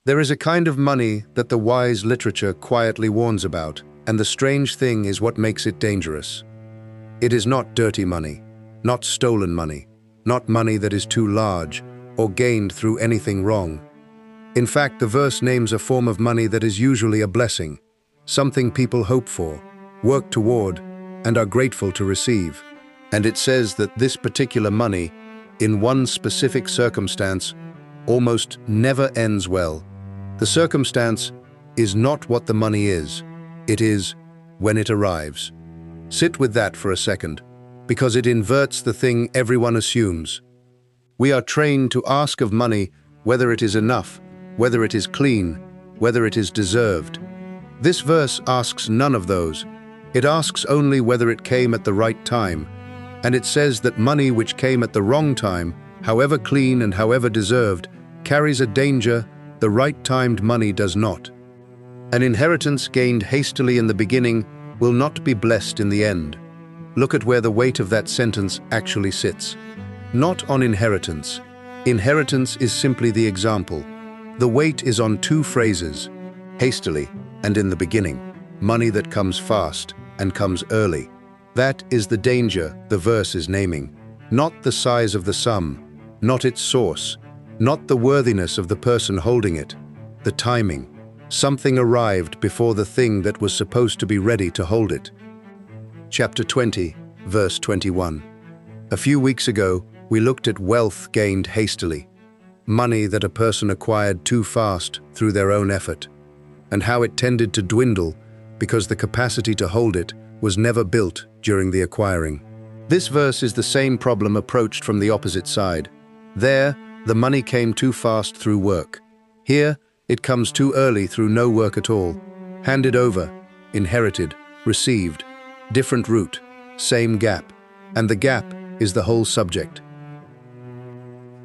There is a kind of money that the wise literature quietly warns about, and the strange thing is what makes it dangerous. It is not dirty money, not stolen money, not money that is too large or gained through anything wrong. In fact, the verse names a form of money that is usually a blessing, something people hope for, work toward, and are grateful to receive. And it says that this particular money, in one specific circumstance, almost never ends well. The circumstance is not what the money is, it is when it arrives. Sit with that for a second, because it inverts the thing everyone assumes. We are trained to ask of money whether it is enough, whether it is clean, whether it is deserved. This verse asks none of those. It asks only whether it came at the right time, and it says that money which came at the wrong time, however clean and however deserved, carries a danger the right-timed money does not. An inheritance gained hastily in the beginning will not be blessed in the end. Look at where the weight of that sentence actually sits. Not on inheritance. Inheritance is simply the example. The weight is on two phrases, hastily and in the beginning, money that comes fast and comes early. That is the danger the verse is naming. Not the size of the sum, not its source, not the worthiness of the person holding it, the timing. Something arrived before the thing that was supposed to be ready to hold it. Chapter 20, verse 21. A few weeks ago, we looked at wealth gained hastily, money that a person acquired too fast through their own effort, and how it tended to dwindle because the capacity to hold it was never built during the acquiring. This verse is the same problem approached from the opposite side. There, the money came too fast through work. Here, it comes too early through no work at all. Handed over, inherited, received. Different route, same gap. And the gap is the whole subject.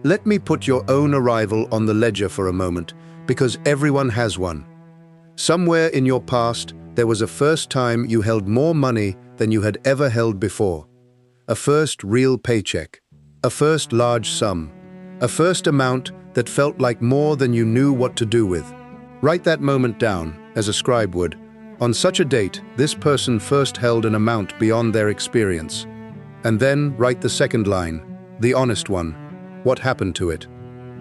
Let me put your own arrival on the ledger for a moment, because everyone has one. Somewhere in your past, there was a first time you held more money than you had ever held before. A first real paycheck. A first large sum. A first amount that felt like more than you knew what to do with. Write that moment down, as a scribe would. On such a date, this person first held an amount beyond their experience. And then write the second line, the honest one. What happened to it?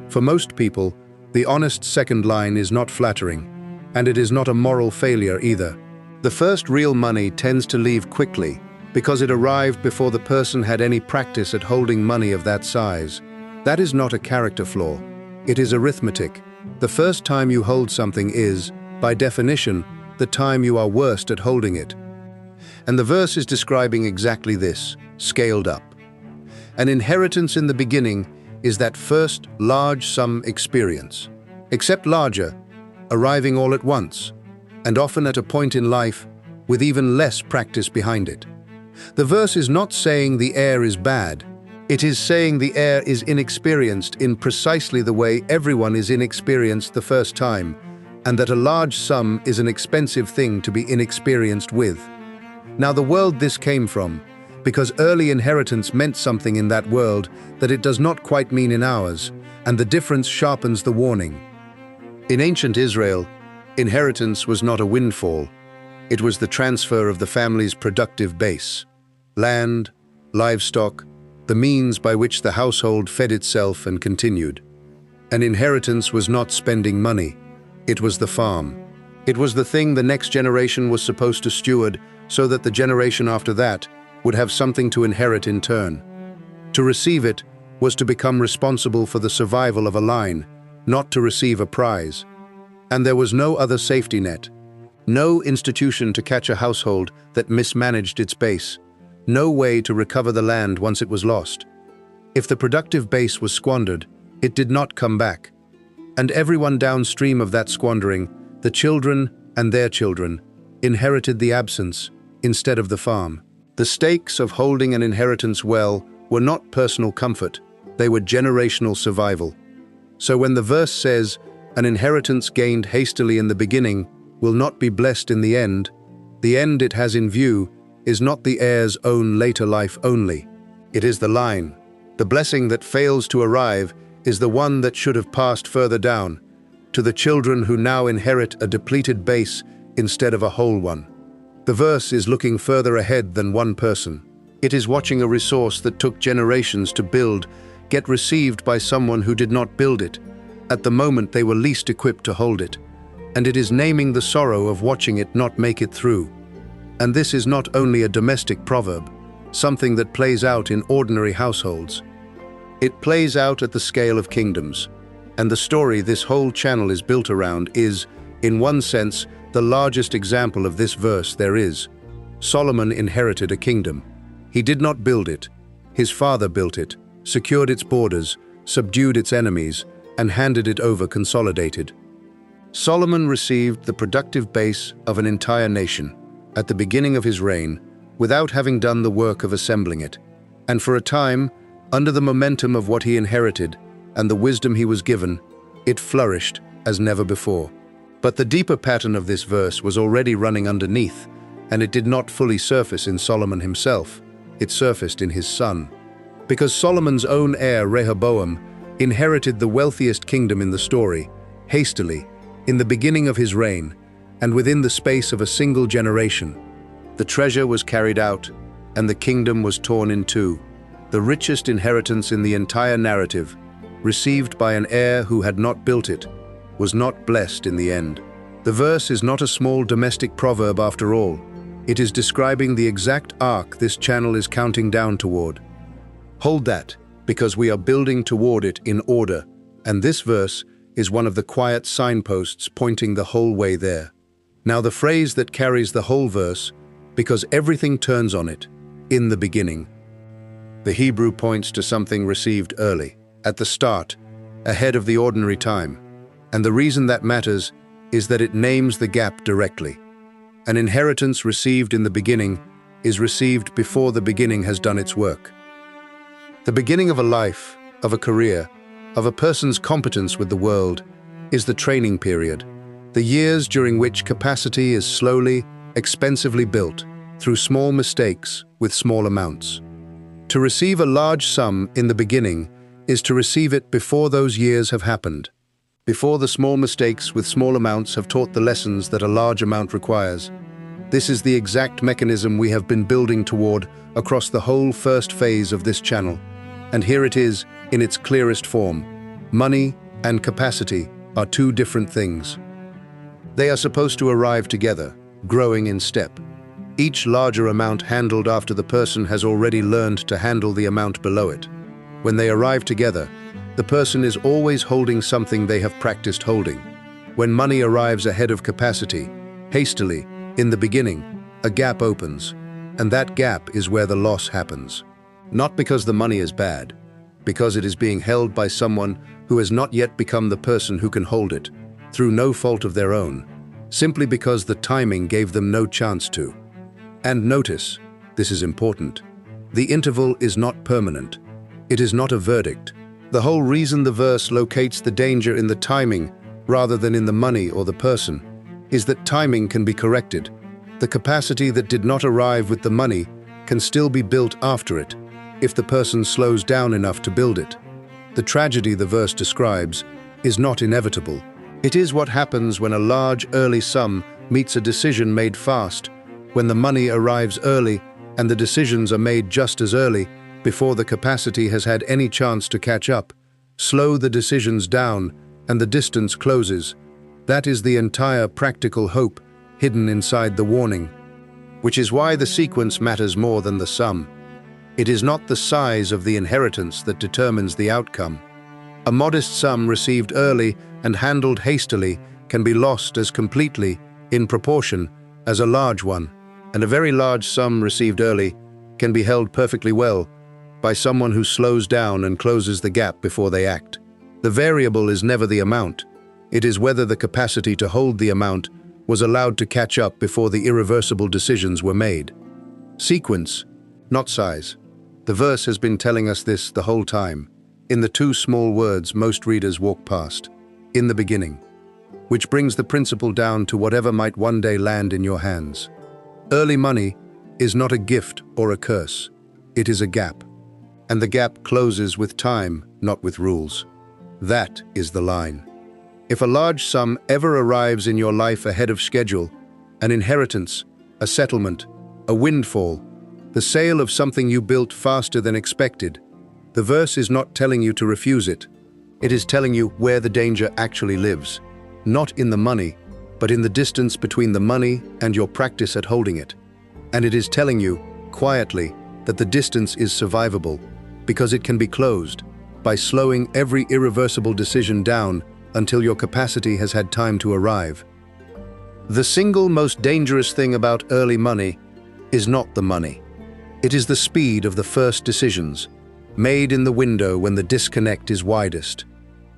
For most people, the honest second line is not flattering, and it is not a moral failure either. The first real money tends to leave quickly because it arrived before the person had any practice at holding money of that size. That is not a character flaw. It is arithmetic. The first time you hold something is, by definition, the time you are worst at holding it. And the verse is describing exactly this, scaled up. An inheritance in the beginning is that first large sum experience, except larger, arriving all at once, and often at a point in life with even less practice behind it. The verse is not saying the heir is bad. It is saying the heir is inexperienced in precisely the way everyone is inexperienced the first time, and that a large sum is an expensive thing to be inexperienced with. Now the world this came from, because early inheritance meant something in that world that it does not quite mean in ours, and the difference sharpens the warning. In ancient Israel, inheritance was not a windfall. It was the transfer of the family's productive base. Land, livestock, the means by which the household fed itself and continued. An inheritance was not spending money. It was the farm. It was the thing the next generation was supposed to steward so that the generation after that would have something to inherit in turn. To receive it was to become responsible for the survival of a line, not to receive a prize. And there was no other safety net. No institution to catch a household that mismanaged its base. No way to recover the land once it was lost. If the productive base was squandered, it did not come back. And everyone downstream of that squandering, the children and their children, inherited the absence instead of the farm. The stakes of holding an inheritance well were not personal comfort, they were generational survival. So when the verse says, an inheritance gained hastily in the beginning will not be blessed in the end it has in view is not the heir's own later life only. It is the line. The blessing that fails to arrive is the one that should have passed further down. to the children who now inherit a depleted base instead of a whole one. The verse is looking further ahead than one person. It is watching a resource that took generations to build get received by someone who did not build it at the moment they were least equipped to hold it. And it is naming the sorrow of watching it not make it through. And this is not only a domestic proverb, something that plays out in ordinary households. It plays out at the scale of kingdoms. And the story this whole channel is built around is, in one sense, the largest example of this verse there is. Solomon inherited a kingdom. He did not build it. His father built it, secured its borders, subdued its enemies, and handed it over consolidated. Solomon received the productive base of an entire nation at the beginning of his reign without having done the work of assembling it. And for a time, under the momentum of what he inherited and the wisdom he was given, it flourished as never before. But the deeper pattern of this verse was already running underneath, and it did not fully surface in Solomon himself. It surfaced in his son. Because Solomon's own heir, Rehoboam, inherited the wealthiest kingdom in the story, hastily, in the beginning of his reign, and within the space of a single generation. The treasure was carried out, and the kingdom was torn in two. The richest inheritance in the entire narrative, received by an heir who had not built it, was not blessed in the end. The verse is not a small domestic proverb after all. It is describing the exact arc this channel is counting down toward. Hold that, because we are building toward it in order, and this verse is one of the quiet signposts pointing the whole way there. Now the phrase that carries the whole verse, because everything turns on it, in the beginning. The Hebrew points to something received early, at the start, ahead of the ordinary time. And the reason that matters is that it names the gap directly. An inheritance received in the beginning is received before the beginning has done its work. The beginning of a life, of a career, of a person's competence with the world, is the training period, the years during which capacity is slowly, expensively built, through small mistakes with small amounts. To receive a large sum in the beginning is to receive it before those years have happened, before the small mistakes with small amounts have taught the lessons that a large amount requires. This is the exact mechanism we have been building toward across the whole first phase of this channel. And here it is in its clearest form. Money and capacity are two different things. They are supposed to arrive together, growing in step. Each larger amount handled after the person has already learned to handle the amount below it. When they arrive together, the person is always holding something they have practiced holding. When money arrives ahead of capacity, hastily, in the beginning, a gap opens, and that gap is where the loss happens. Not because the money is bad, because it is being held by someone who has not yet become the person who can hold it, through no fault of their own, simply because the timing gave them no chance to. And notice, this is important, the interval is not permanent. It is not a verdict. The whole reason the verse locates the danger in the timing rather than in the money or the person is that timing can be corrected. The capacity that did not arrive with the money can still be built after it if the person slows down enough to build it. The tragedy the verse describes is not inevitable. It is what happens when a large early sum meets a decision made fast, when the money arrives early and the decisions are made just as early before the capacity has had any chance to catch up. Slow the decisions down and the distance closes. That is the entire practical hope hidden inside the warning, which is why the sequence matters more than the sum. It is not the size of the inheritance that determines the outcome. A modest sum received early and handled hastily can be lost as completely, in proportion, as a large one, and a very large sum received early can be held perfectly well by someone who slows down and closes the gap before they act. The variable is never the amount. It is whether the capacity to hold the amount was allowed to catch up before the irreversible decisions were made. Sequence, not size. The verse has been telling us this the whole time, in the two small words most readers walk past, in the beginning, which brings the principle down to whatever might one day land in your hands. Early money is not a gift or a curse. It is a gap. And the gap closes with time, not with rules. That is the line. If a large sum ever arrives in your life ahead of schedule, an inheritance, a settlement, a windfall, the sale of something you built faster than expected, the verse is not telling you to refuse it. It is telling you where the danger actually lives, not in the money, but in the distance between the money and your practice at holding it. And it is telling you, quietly, that the distance is survivable, because it can be closed, by slowing every irreversible decision down until your capacity has had time to arrive. The single most dangerous thing about early money is not the money. It is the speed of the first decisions, made in the window when the disconnect is widest.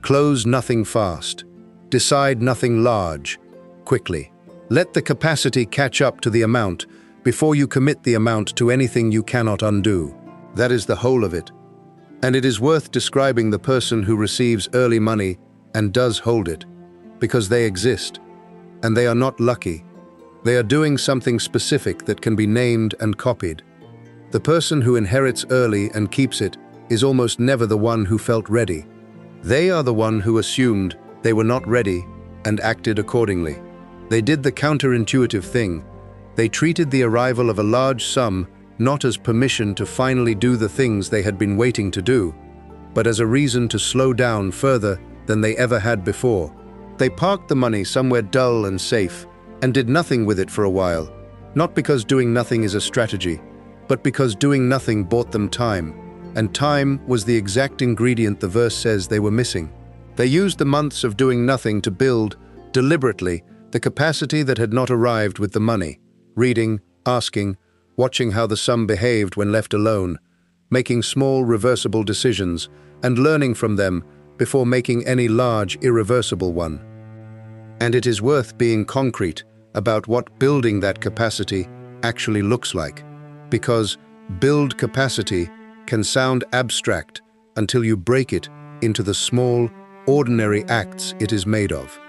Close nothing fast. Decide nothing large, quickly. Let the capacity catch up to the amount before you commit the amount to anything you cannot undo. That is the whole of it. And it is worth describing the person who receives early money and does hold it, because they exist. And they are not lucky. They are doing something specific that can be named and copied. The person who inherits early and keeps it is almost never the one who felt ready. They are the one who assumed they were not ready and acted accordingly. They did the counterintuitive thing. They treated the arrival of a large sum not as permission to finally do the things they had been waiting to do, but as a reason to slow down further than they ever had before. They parked the money somewhere dull and safe and did nothing with it for a while, not because doing nothing is a strategy, but because doing nothing bought them time, and time was the exact ingredient the verse says they were missing. They used the months of doing nothing to build, deliberately, the capacity that had not arrived with the money, reading, asking, watching how the sum behaved when left alone, making small reversible decisions, and learning from them before making any large irreversible one. And it is worth being concrete about what building that capacity actually looks like, because build capacity can sound abstract until you break it into the small, ordinary acts it is made of.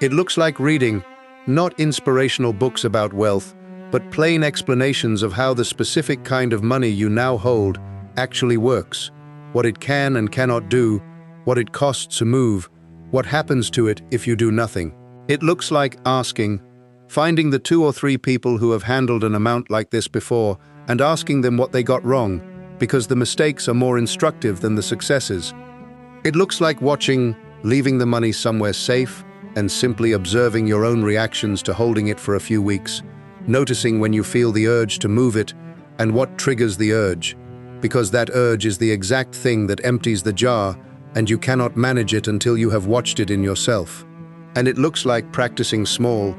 It looks like reading, not inspirational books about wealth, but plain explanations of how the specific kind of money you now hold actually works, what it can and cannot do, what it costs to move, what happens to it if you do nothing. It looks like asking, finding the 2 or 3 people who have handled an amount like this before and asking them what they got wrong, because the mistakes are more instructive than the successes. It looks like watching, leaving the money somewhere safe, and simply observing your own reactions to holding it for a few weeks, noticing when you feel the urge to move it and what triggers the urge, because that urge is the exact thing that empties the jar and you cannot manage it until you have watched it in yourself. And it looks like practicing small,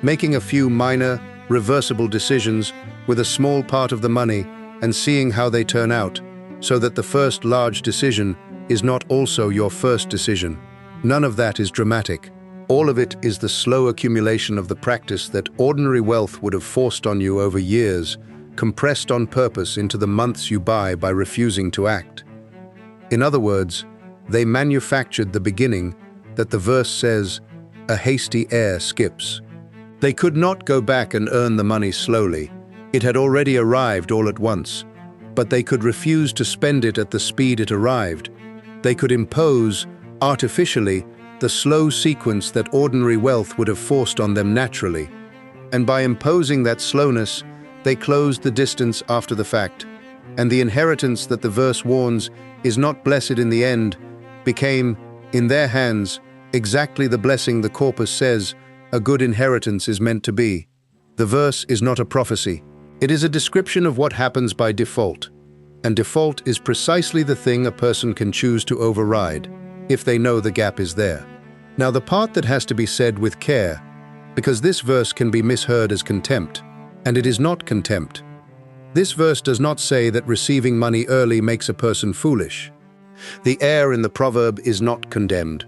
making a few minor, reversible decisions with a small part of the money and seeing how they turn out, so that the first large decision is not also your first decision. None of that is dramatic. All of it is the slow accumulation of the practice that ordinary wealth would have forced on you over years, compressed on purpose into the months you buy by refusing to act. In other words, they manufactured the beginning that the verse says, a hasty heir skips. They could not go back and earn the money slowly. It had already arrived all at once, but they could refuse to spend it at the speed it arrived. They could impose, artificially, the slow sequence that ordinary wealth would have forced on them naturally. And by imposing that slowness, they closed the distance after the fact. And the inheritance that the verse warns is not blessed in the end became, in their hands, exactly the blessing the corpus says a good inheritance is meant to be. The verse is not a prophecy. It is a description of what happens by default. And default is precisely the thing a person can choose to override, if they know the gap is there. Now the part that has to be said with care, because this verse can be misheard as contempt, and it is not contempt. This verse does not say that receiving money early makes a person foolish. The heir in the proverb is not condemned.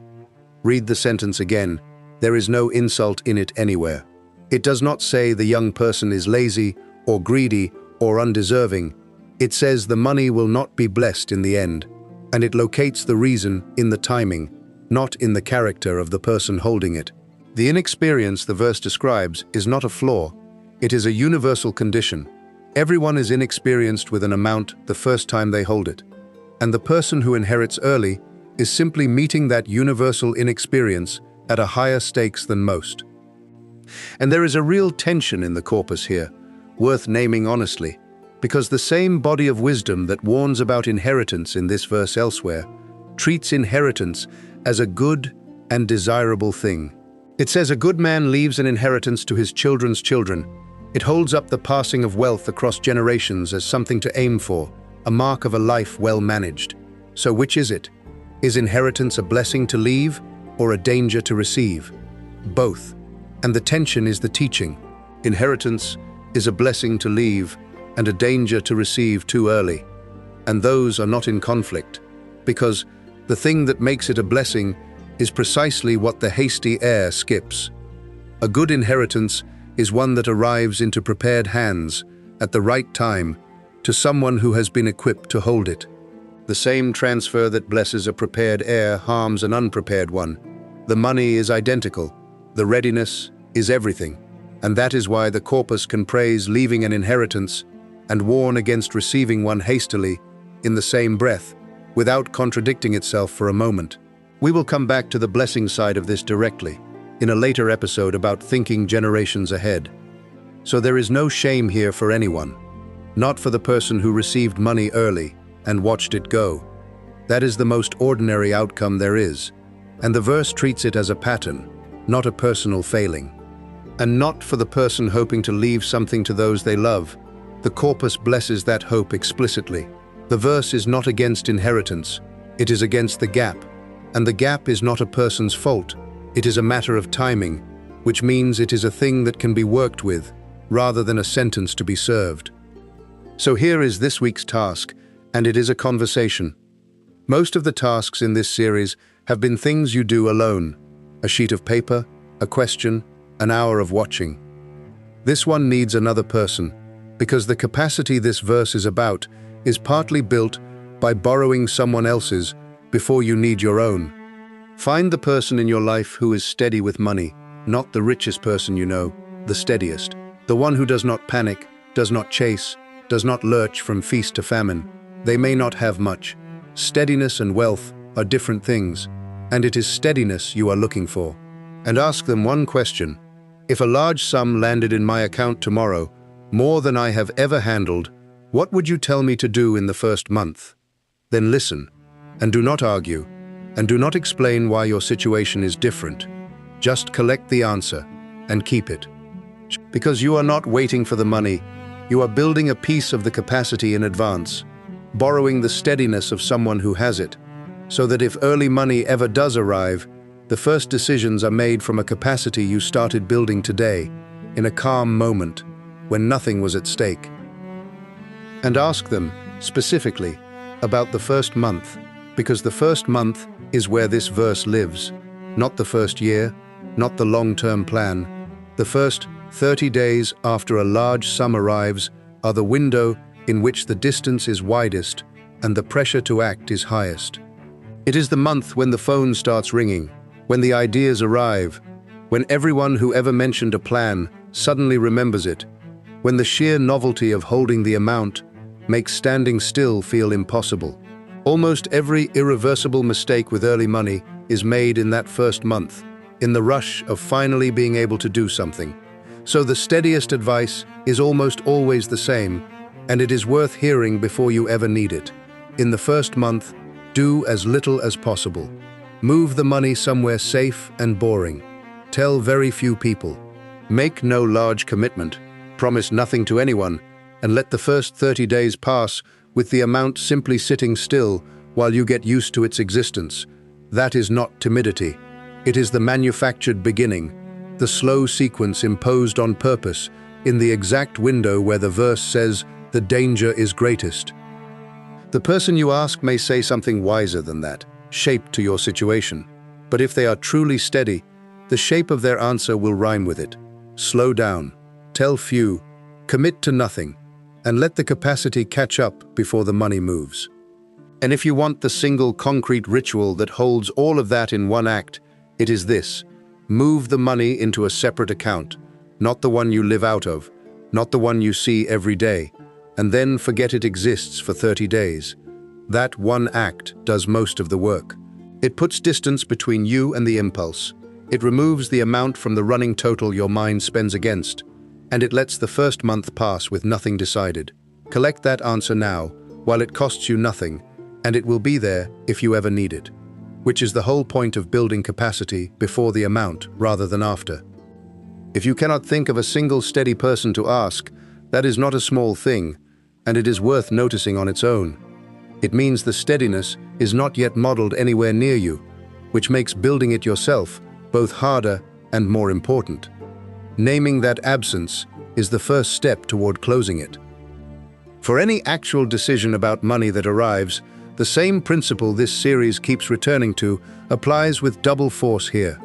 Read the sentence again. There is no insult in it anywhere. It does not say the young person is lazy or greedy or undeserving. It says the money will not be blessed in the end, and it locates the reason in the timing, not in the character of the person holding it. The inexperience the verse describes is not a flaw. It is a universal condition. Everyone is inexperienced with an amount the first time they hold it, and the person who inherits early is simply meeting that universal inexperience at a higher stakes than most. And there is a real tension in the corpus here, worth naming honestly, because the same body of wisdom that warns about inheritance in this verse elsewhere treats inheritance as a good and desirable thing. It says a good man leaves an inheritance to his children's children. It holds up the passing of wealth across generations as something to aim for, a mark of a life well managed. So which is it? Is inheritance a blessing to leave or a danger to receive? Both. And the tension is the teaching. Inheritance is a blessing to leave and a danger to receive too early. And those are not in conflict, because the thing that makes it a blessing is precisely what the hasty heir skips. A good inheritance is one that arrives into prepared hands at the right time to someone who has been equipped to hold it. The same transfer that blesses a prepared heir harms an unprepared one. The money is identical. The readiness is everything. And that is why the corpus can praise leaving an inheritance and warn against receiving one hastily in the same breath, without contradicting itself for a moment. We will come back to the blessing side of this directly, in a later episode about thinking generations ahead. So there is no shame here for anyone, not for the person who received money early and watched it go. That is the most ordinary outcome there is, and the verse treats it as a pattern, not a personal failing. And not for the person hoping to leave something to those they love. The corpus blesses that hope explicitly. The verse is not against inheritance, it is against the gap. And the gap is not a person's fault, it is a matter of timing, which means it is a thing that can be worked with, rather than a sentence to be served. So here is this week's task, and it is a conversation. Most of the tasks in this series have been things you do alone. A sheet of paper, a question, an hour of watching. This one needs another person, because the capacity this verse is about is partly built by borrowing someone else's before you need your own. Find the person in your life who is steady with money, not the richest person you know, the steadiest. The one who does not panic, does not chase, does not lurch from feast to famine. They may not have much. Steadiness and wealth are different things, and it is steadiness you are looking for. And ask them one question. If a large sum landed in my account tomorrow, more than I have ever handled, what would you tell me to do in the first month? Then listen, and do not argue, and do not explain why your situation is different. Just collect the answer and keep it. Because you are not waiting for the money, you are building a piece of the capacity in advance, borrowing the steadiness of someone who has it, so that if early money ever does arrive, the first decisions are made from a capacity you started building today, in a calm moment, when nothing was at stake. And ask them, specifically, about the first month, because the first month is where this verse lives, not the first year, not the long-term plan. The first 30 days after a large sum arrives are the window in which the distance is widest and the pressure to act is highest. It is the month when the phone starts ringing, when the ideas arrive, when everyone who ever mentioned a plan suddenly remembers it, when the sheer novelty of holding the amount makes standing still feel impossible. Almost every irreversible mistake with early money is made in that first month, in the rush of finally being able to do something. So the steadiest advice is almost always the same, and it is worth hearing before you ever need it. In the first month, do as little as possible. Move the money somewhere safe and boring. Tell very few people. Make no large commitment. Promise nothing to anyone, and let the first 30 days pass with the amount simply sitting still while you get used to its existence. That is not timidity. It is the manufactured beginning, the slow sequence imposed on purpose in the exact window where the verse says the danger is greatest. The person you ask may say something wiser than that, shaped to your situation. But if they are truly steady, the shape of their answer will rhyme with it. Slow down, tell few, commit to nothing, and let the capacity catch up before the money moves. And if you want the single concrete ritual that holds all of that in one act, it is this: move the money into a separate account, not the one you live out of, not the one you see every day, and then forget it exists for 30 days. That one act does most of the work. It puts distance between you and the impulse. It removes the amount from the running total your mind spends against, and it lets the first month pass with nothing decided. Collect that answer now, while it costs you nothing, and it will be there if you ever need it, which is the whole point of building capacity before the amount rather than after. If you cannot think of a single steady person to ask, that is not a small thing, and it is worth noticing on its own. It means the steadiness is not yet modeled anywhere near you, which makes building it yourself both harder and more important. Naming that absence is the first step toward closing it. For any actual decision about money that arrives, the same principle this series keeps returning to applies with double force here.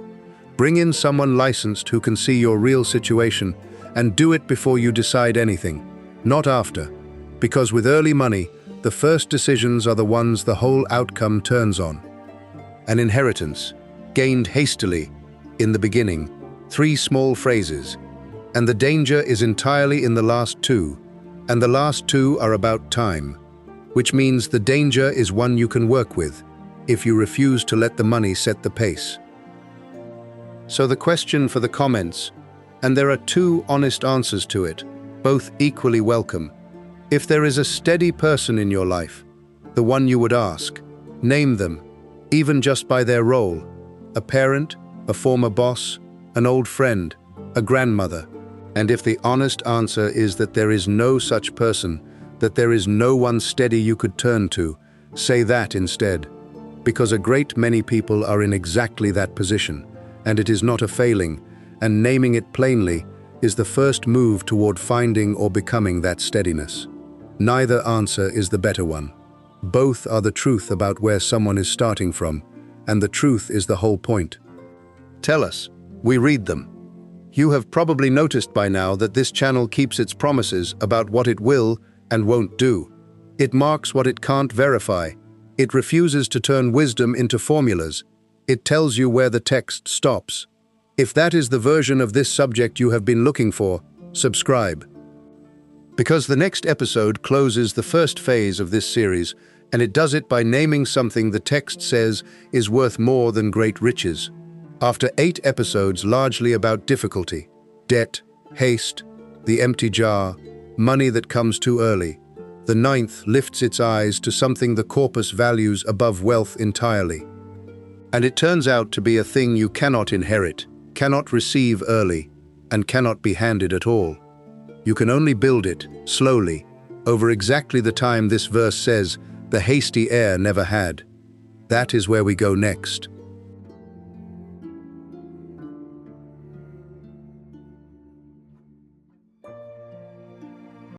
Bring in someone licensed who can see your real situation, and do it before you decide anything, not after. Because with early money, the first decisions are the ones the whole outcome turns on. An inheritance, gained hastily, in the beginning, 3 small phrases, and the danger is entirely in the last 2, and the last 2 are about time, which means the danger is one you can work with, if you refuse to let the money set the pace. So the question for the comments, and there are 2 honest answers to it, both equally welcome. If there is a steady person in your life, the one you would ask, name them, even just by their role, a parent, a former boss, an old friend, a grandmother. And if the honest answer is that there is no such person, that there is no one steady you could turn to, say that instead. Because a great many people are in exactly that position, and it is not a failing, and naming it plainly is the first move toward finding or becoming that steadiness. Neither answer is the better one. Both are the truth about where someone is starting from, and the truth is the whole point. Tell us, we read them. You have probably noticed by now that this channel keeps its promises about what it will and won't do. It marks what it can't verify. It refuses to turn wisdom into formulas. It tells you where the text stops. If that is the version of this subject you have been looking for, subscribe. Because the next episode closes the first phase of this series, and it does it by naming something the text says is worth more than great riches. After 8 episodes largely about difficulty, debt, haste, the empty jar, money that comes too early, the 9th lifts its eyes to something the corpus values above wealth entirely. And it turns out to be a thing you cannot inherit, cannot receive early, and cannot be handed at all. You can only build it, slowly, over exactly the time this verse says the hasty heir never had. That is where we go next.